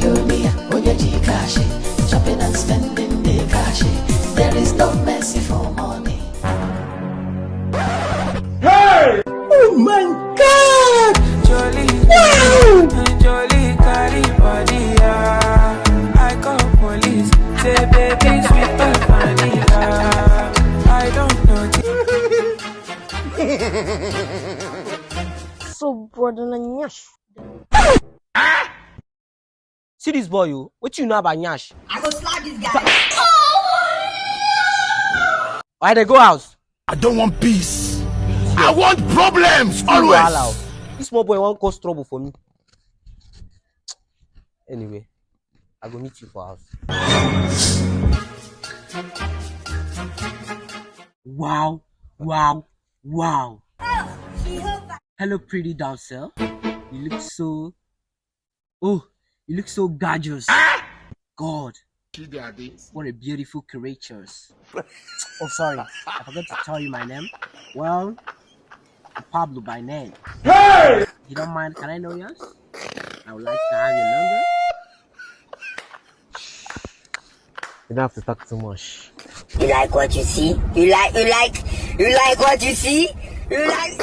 millionaire, when you cash, shopping and spending the cash. There is no mercy for money. Hey! Oh my God! Jolly, Wow! Jolly, carry body, I call police, say baby, sweet vanilla. I don't know. So brother nyash. See this boy, you. What you know about nyash? I go slap this guy. Why they go house? I don't want peace. I want problems Wahala. always. This small boy won't cause trouble for me. Anyway, I go meet you for house. Wow, wow, wow. Hello, pretty dancer. You look so. Oh, you look so gorgeous. God, what a beautiful creatures. Oh, sorry, I forgot to tell you my name. Well, I'm Pablo by name. Hey! You don't mind? Can I know yours? I would like to have your number. You don't have to talk too much. You like what you see? You like what you see? You like